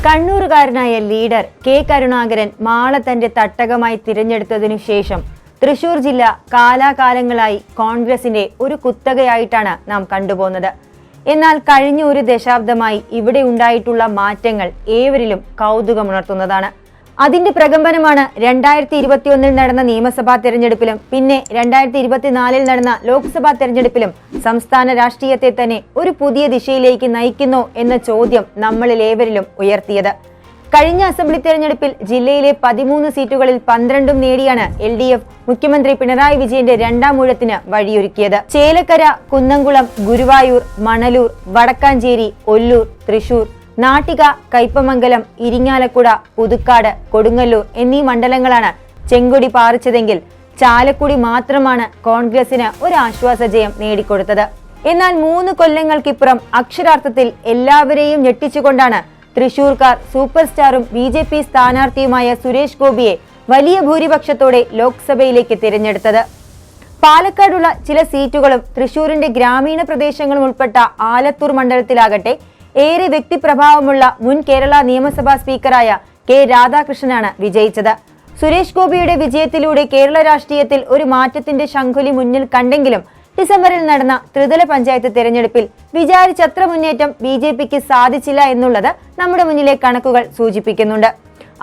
കണ്ണൂരുകാരനായ leader K Karunakaran Mala തന്റെ തട്ടകമായി തിരഞ്ഞെടുത്തതിനു ശേഷം തൃശൂർ ജില്ല കാലാകാലങ്ങളായി കോൺഗ്രസിന്റെ ഒരു കുത്തകയായിട്ടാണ് നാം കണ്ടുപോകുന്നത്. എന്നാൽ കഴിഞ്ഞ ഒരു ദശാബ്ദമായി ഇവിടെ ഉണ്ടായിട്ടുള്ള മാറ്റങ്ങൾ ഏവരിലും കൗതുകമുണർത്തുന്നതാണ്. അതിന്റെ പ്രകമ്പനമാണ് 2021 നടന്ന നിയമസഭാ തെരഞ്ഞെടുപ്പിലും പിന്നെ 2024 നടന്ന ലോക്സഭാ തെരഞ്ഞെടുപ്പിലും സംസ്ഥാന രാഷ്ട്രീയത്തെ തന്നെ ഒരു പുതിയ ദിശയിലേക്ക് നയിക്കുന്നോ എന്ന ചോദ്യം നമ്മളിൽ ഏവരിലും ഉയർത്തിയത്. കഴിഞ്ഞ അസംബ്ലി തെരഞ്ഞെടുപ്പിൽ ജില്ലയിലെ 13 സീറ്റുകളിൽ 12 നേടിയാണ് LDF മുഖ്യമന്ത്രി പിണറായി വിജയന്റെ രണ്ടാം ഊഴത്തിന് വഴിയൊരുക്കിയത്. ചേലക്കര, കുന്നംകുളം, ഗുരുവായൂർ, മണലൂർ, വടക്കാഞ്ചേരി, ഒല്ലൂർ, തൃശൂർ, നാട്ടിക, കയ്പമംഗലം, ഇരിങ്ങാലക്കുട, പുതുക്കാട്, കൊടുങ്ങല്ലൂർ എന്നീ മണ്ഡലങ്ങളാണ് ചെങ്കൊടി പാറിച്ചതെങ്കിൽ ചാലക്കുടി മാത്രമാണ് കോൺഗ്രസിന് ഒരു ആശ്വാസ ജയം നേടിക്കൊടുത്തത്. എന്നാൽ 3 കൊല്ലങ്ങൾക്കിപ്പുറം അക്ഷരാർത്ഥത്തിൽ എല്ലാവരെയും ഞെട്ടിച്ചുകൊണ്ടാണ് തൃശൂർക്കാർ സൂപ്പർ സ്റ്റാറും BJP സ്ഥാനാർത്ഥിയുമായ സുരേഷ് ഗോപിയെ വലിയ ഭൂരിപക്ഷത്തോടെ ലോക്സഭയിലേക്ക് തിരഞ്ഞെടുത്തത്. പാലക്കാടുള്ള ചില സീറ്റുകളും തൃശൂരിന്റെ ഗ്രാമീണ പ്രദേശങ്ങളും ഉൾപ്പെട്ട ആലത്തൂർ മണ്ഡലത്തിലാകട്ടെ ഏറെ വ്യക്തിപ്രഭാവമുള്ള മുൻ കേരള നിയമസഭാ സ്പീക്കറായ കെ രാധാകൃഷ്ണനാണ് വിജയിച്ചത്. സുരേഷ് ഗോപിയുടെ വിജയത്തിലൂടെ കേരള രാഷ്ട്രീയത്തിൽ ഒരു മാറ്റത്തിന്റെ ശംഖുലി മുന്നിൽ കണ്ടെങ്കിലും ഡിസംബറിൽ നടന്ന ത്രിതല പഞ്ചായത്ത് തെരഞ്ഞെടുപ്പിൽ വിചാരിച്ചത്ര മുന്നേറ്റം BJPക്ക് സാധിച്ചില്ല എന്നുള്ളത് നമ്മുടെ മുന്നിലെ കണക്കുകൾ സൂചിപ്പിക്കുന്നുണ്ട്.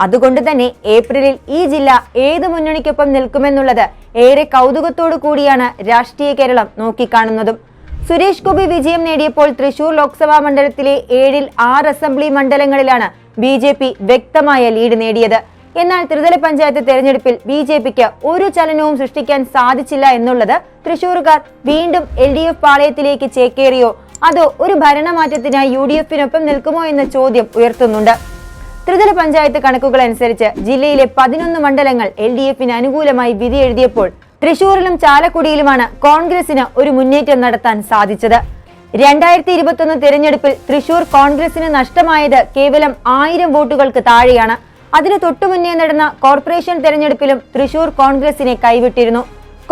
അതുകൊണ്ട് തന്നെ ഏപ്രിലിൽ ഈ ജില്ല ഏത് മുന്നണിക്കൊപ്പം നിൽക്കുമെന്നുള്ളത് ഏറെ കൗതുകത്തോടു കൂടിയാണ് രാഷ്ട്രീയ കേരളം നോക്കിക്കാണുന്നതും. സുരേഷ് ഗോപി വിജയം നേടിയപ്പോൾ തൃശൂർ ലോക്സഭാ മണ്ഡലത്തിലെ 7-ൽ 6 അസംബ്ലി മണ്ഡലങ്ങളിലാണ് BJP വ്യക്തമായ ലീഡ് നേടിയത്. എന്നാൽ ത്രിതല പഞ്ചായത്ത് തെരഞ്ഞെടുപ്പിൽ BJPക്ക് ഒരു ചലനവും സൃഷ്ടിക്കാൻ സാധിച്ചില്ല എന്നുള്ളത് തൃശൂർക്കാർ വീണ്ടും LDF പാളയത്തിലേക്ക് ചേക്കേറിയോ അതോ ഒരു ഭരണമാറ്റത്തിനായി UDFനൊപ്പം നിൽക്കുമോ എന്ന ചോദ്യം ഉയർത്തുന്നുണ്ട്. ത്രിതല പഞ്ചായത്ത് കണക്കുകൾ അനുസരിച്ച് ജില്ലയിലെ 11 മണ്ഡലങ്ങൾ LDFന് അനുകൂലമായി വിധി എഴുതിയപ്പോൾ തൃശൂരിലും ചാലക്കുടിയിലുമാണ് കോൺഗ്രസിന് ഒരു മുന്നേറ്റം നടത്താൻ സാധിച്ചത്. 2021 തെരഞ്ഞെടുപ്പിൽ തൃശൂർ കോൺഗ്രസിന് നഷ്ടമായത് കേവലം 1000 വോട്ടുകൾക്ക് താഴെയാണ്. അതിനു തൊട്ടുമുന്നേ നടന്ന കോർപ്പറേഷൻ തെരഞ്ഞെടുപ്പിലും തൃശൂർ കോൺഗ്രസിനെ കൈവിട്ടിരുന്നു.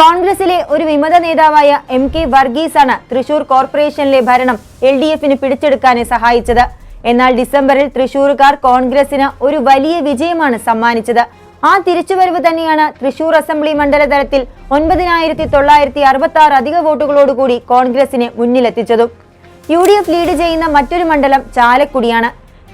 കോൺഗ്രസിലെ ഒരു വിമത നേതാവായ MK വർഗീസ് ആണ് തൃശൂർ കോർപ്പറേഷനിലെ ഭരണം LDFന് പിടിച്ചെടുക്കാനെ സഹായിച്ചത്. എന്നാൽ ഡിസംബറിൽ തൃശൂർക്കാർ കോൺഗ്രസിന് ഒരു വലിയ വിജയമാണ് സമ്മാനിച്ചത്. ആ തിരിച്ചുവരവ് തന്നെയാണ് തൃശൂർ അസംബ്ലി മണ്ഡല തലത്തിൽ 9966 അധിക വോട്ടുകളോടുകൂടി കോൺഗ്രസിനെ മുന്നിലെത്തിച്ചതും. UDF ലീഡ് ചെയ്യുന്ന മറ്റൊരു മണ്ഡലം ചാലക്കുടിയാണ്.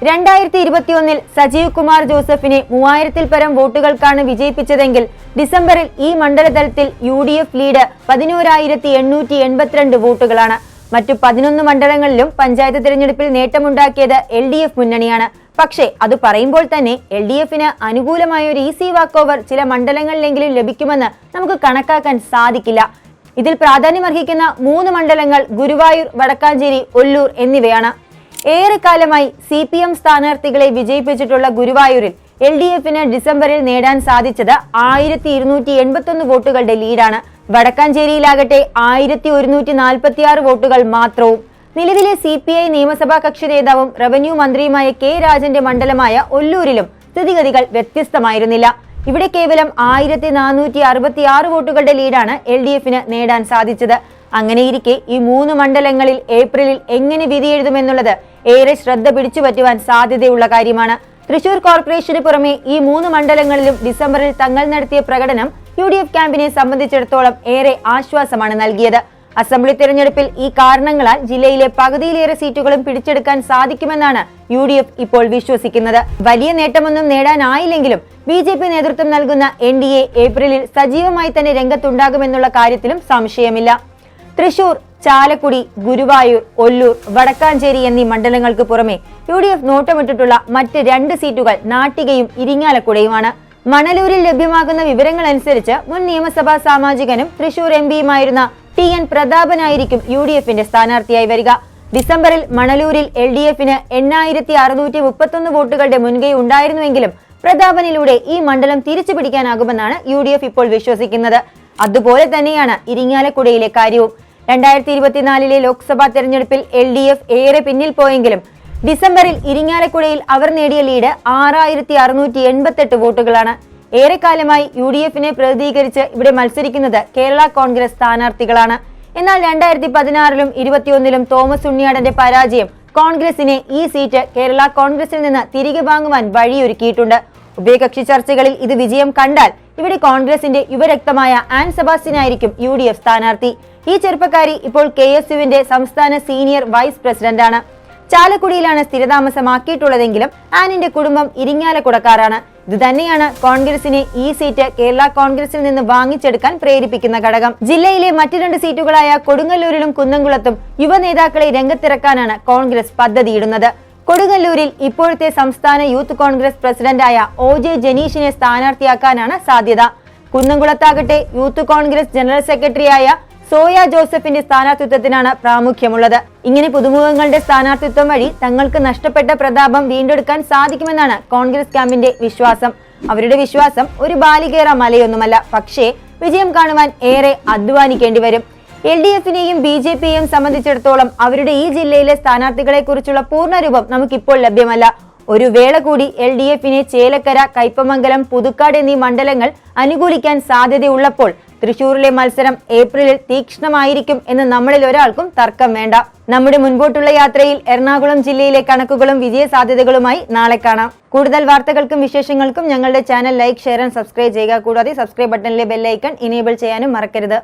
2021 സജീവ് കുമാർ ജോസഫിനെ 3000-ൽ പരം വോട്ടുകൾക്കാണ് വിജയിപ്പിച്ചതെങ്കിൽ ഡിസംബറിൽ ഈ മണ്ഡലതലത്തിൽ UDF ലീഡ് 11882 വോട്ടുകളാണ്. മറ്റു 11 മണ്ഡലങ്ങളിലും പഞ്ചായത്ത് തിരഞ്ഞെടുപ്പിൽ നേട്ടമുണ്ടാക്കിയത് LDF മുന്നണിയാണ്. പക്ഷേ അത് പറയുമ്പോൾ തന്നെ LDFന് അനുകൂലമായ ഒരു ഈസി വാക്ക് ഓവർ ചില മണ്ഡലങ്ങളിലെങ്കിലും ലഭിക്കുമെന്ന് നമുക്ക് കണക്കാക്കാൻ സാധിക്കില്ല. ഇതിൽ പ്രാധാന്യമർഹിക്കുന്ന 3 മണ്ഡലങ്ങൾ ഗുരുവായൂർ, വടക്കാഞ്ചേരി, ഒല്ലൂർ എന്നിവയാണ്. ഏറെക്കാലമായി CPM സ്ഥാനാർത്ഥികളെ വിജയിപ്പിച്ചിട്ടുള്ള ഗുരുവായൂരിൽ LDFന് ഡിസംബറിൽ നേടാൻ സാധിച്ചത് 1281 വോട്ടുകളുടെ ലീഡാണ്. വടക്കാഞ്ചേരിയിലാകട്ടെ 1146 വോട്ടുകൾ മാത്രവും. നിലവിലെ CPI നിയമസഭാ കക്ഷി നേതാവും റവന്യൂ മന്ത്രിയുമായ K രാജന്റെ മണ്ഡലമായ ഒല്ലൂരിലും സ്ഥിതിഗതികൾ വ്യത്യസ്തമായിരുന്നില്ല. ഇവിടെ കേവലം 1466 വോട്ടുകളുടെ ലീഡാണ് LDFന് നേടാൻ സാധിച്ചത്. അങ്ങനെയിരിക്കെ ഈ 3 മണ്ഡലങ്ങളിൽ ഏപ്രിലിൽ എങ്ങനെ വിധിയെഴുതുമെന്നുള്ളത് ഏറെ ശ്രദ്ധ പിടിച്ചുപറ്റുവാൻ സാധ്യതയുള്ള കാര്യമാണ്. തൃശൂർ കോർപ്പറേഷന് പുറമെ ഈ 3 മണ്ഡലങ്ങളിലും ഡിസംബറിൽ തങ്ങൾ നടത്തിയ പ്രകടനം UDF ക്യാമ്പിനെ സംബന്ധിച്ചിടത്തോളം ഏറെ ആശ്വാസമാണ് നൽകിയത്. അസംബ്ലി തെരഞ്ഞെടുപ്പിൽ ഈ കാരണങ്ങളാൽ ജില്ലയിലെ പകുതിയിലേറെ സീറ്റുകളും പിടിച്ചെടുക്കാൻ സാധിക്കുമെന്നാണ് UDF ഇപ്പോൾ വിശ്വസിക്കുന്നത്. വലിയ നേട്ടമൊന്നും നേടാനായില്ലെങ്കിലും BJP നേതൃത്വം നൽകുന്ന NDA ഏപ്രിലിൽ സജീവമായി തന്നെ രംഗത്തുണ്ടാകുമെന്നുള്ള കാര്യത്തിലും സംശയമില്ല. തൃശൂർ, ചാലക്കുടി, ഗുരുവായൂർ, ഒല്ലൂർ, വടക്കാഞ്ചേരി എന്നീ മണ്ഡലങ്ങൾക്ക് പുറമെ UDF നോട്ടമിട്ടിട്ടുള്ള മറ്റ് 2 സീറ്റുകൾ നാട്ടികയും ഇരിങ്ങാലക്കുടയുമാണ്. മണലൂരിൽ ലഭ്യമാകുന്ന വിവരങ്ങൾ അനുസരിച്ച് മുൻ നിയമസഭാ സാമാജികനും തൃശൂർ MPയുമായിരുന്ന TN പ്രതാപനായിരിക്കും UDFന്റെ സ്ഥാനാർത്ഥിയായി വരിക. ഡിസംബറിൽ മണലൂരിൽ LDFന് 8631 വോട്ടുകളുടെ മുൻകൈ ഉണ്ടായിരുന്നുവെങ്കിലും പ്രതാപനിലൂടെ ഈ മണ്ഡലം തിരിച്ചു പിടിക്കാനാകുമെന്നാണ് UDF ഇപ്പോൾ വിശ്വസിക്കുന്നത്. അതുപോലെ തന്നെയാണ് ഇരിങ്ങാലക്കുടയിലെ കാര്യവും. 2024 ലോക്സഭാ തെരഞ്ഞെടുപ്പിൽ LDF ഏറെ പിന്നിൽ പോയെങ്കിലും ഡിസംബറിൽ ഇരിങ്ങാലക്കുടയിൽ അവർ നേടിയ ലീഡ് 6688 വോട്ടുകളാണ്. ഏറെക്കാലമായി UDFനെ പ്രതിനിധീകരിച്ച് ഇവിടെ മത്സരിക്കുന്നത് കേരള കോൺഗ്രസ് സ്ഥാനാർത്ഥികളാണ്. എന്നാൽ 2016-ലും 2021-ലും തോമസ് ഉണ്ണിയാടന്റെ പരാജയം കോൺഗ്രസിനെ ഈ സീറ്റ് കേരള കോൺഗ്രസിൽ നിന്ന് തിരികെ വാങ്ങുവാൻ വഴിയൊരുക്കിയിട്ടുണ്ട്. ഉഭയകക്ഷി ചർച്ചകളിൽ ഇത് വിജയം കണ്ടാൽ ഇവിടെ കോൺഗ്രസിന്റെ യുവരക്തമായ ആൻ സെബാസ്റ്റ്യനായിരിക്കും UDF സ്ഥാനാർത്ഥി. ഈ ചെറുപ്പക്കാരി ഇപ്പോൾ KSUവിന്റെ സംസ്ഥാന സീനിയർ വൈസ് പ്രസിഡന്റാണ്. ചാലക്കുടിയിലാണ് സ്ഥിരതാമസമാക്കിയിട്ടുള്ളതെങ്കിലും ആനിന്റെ കുടുംബം ഇരിങ്ങാലക്കുടക്കാരാണ്. ഇത് തന്നെയാണ് കോൺഗ്രസിനെ ഈ സീറ്റ് കേരള കോൺഗ്രസിൽ നിന്ന് വാങ്ങിച്ചെടുക്കാൻ പ്രേരിപ്പിക്കുന്ന ഘടകം. ജില്ലയിലെ മറ്റ് 2 സീറ്റുകളായ കൊടുങ്ങല്ലൂരിലും കുന്നംകുളത്തും യുവ നേതാക്കളെ രംഗത്തിറക്കാനാണ് കോൺഗ്രസ് പദ്ധതിയിടുന്നത്. കൊടുങ്ങല്ലൂരിൽ ഇപ്പോഴത്തെ സംസ്ഥാന യൂത്ത് കോൺഗ്രസ് പ്രസിഡന്റായ OJ ജനീഷിനെ സ്ഥാനാർത്ഥിയാക്കാനാണ് സാധ്യത. കുന്നംകുളത്താകട്ടെ യൂത്ത് കോൺഗ്രസ് ജനറൽ സെക്രട്ടറിയായ സോയ ജോസഫിന്റെ സ്ഥാനാർത്ഥിത്വത്തിനാണ് പ്രാമുഖ്യമുള്ളത്. ഇങ്ങനെ പുതുമുഖങ്ങളുടെ സ്ഥാനാർത്ഥിത്വം വഴി തങ്ങൾക്ക് നഷ്ടപ്പെട്ട പ്രതാപം വീണ്ടെടുക്കാൻ സാധിക്കുമെന്നാണ് കോൺഗ്രസ് ക്യാമ്പിന്റെ വിശ്വാസം. അവരുടെ വിശ്വാസം ഒരു ബാലികേറ മലയൊന്നുമല്ല, പക്ഷേ വിജയം കാണുവാൻ ഏറെ അധ്വാനിക്കേണ്ടി വരും. LDFനെയും BJPയെയും സംബന്ധിച്ചിടത്തോളം അവരുടെ ഈ ജില്ലയിലെ സ്ഥാനാർത്ഥികളെ കുറിച്ചുള്ള പൂർണ്ണരൂപം നമുക്കിപ്പോൾ ലഭ്യമല്ല. ഒരു വേള കൂടി LDFനെ ചേലക്കര, കയ്പമംഗലം, പുതുക്കാട് എന്നീ മണ്ഡലങ്ങൾ അനുകൂലിക്കാൻ സാധ്യതയുള്ളപ്പോൾ തൃശൂരിലെ മത്സരം ഏപ്രിലിൽ തീക്ഷ്ണമായിരിക്കും എന്ന് നമ്മളിൽ ഒരാൾക്കും തർക്കം വേണ്ട. നമ്മുടെ മുൻപോട്ടുള്ള യാത്രയിൽ എറണാകുളം ജില്ലയിലെ കണക്കുകളും വിജയ സാധ്യതകളുമായി നാളെ കാണാം. കൂടുതൽ വാർത്തകൾക്കും വിശേഷങ്ങൾക്കും ഞങ്ങളുടെ channel like, share and subscribe ചെയ്യുക. കൂടാതെ സബ്സ്ക്രൈബ് ബട്ടണിലെ ബെൽ ഐക്കൺ ഇനേബിൾ ചെയ്യാനും മറക്കരുത്.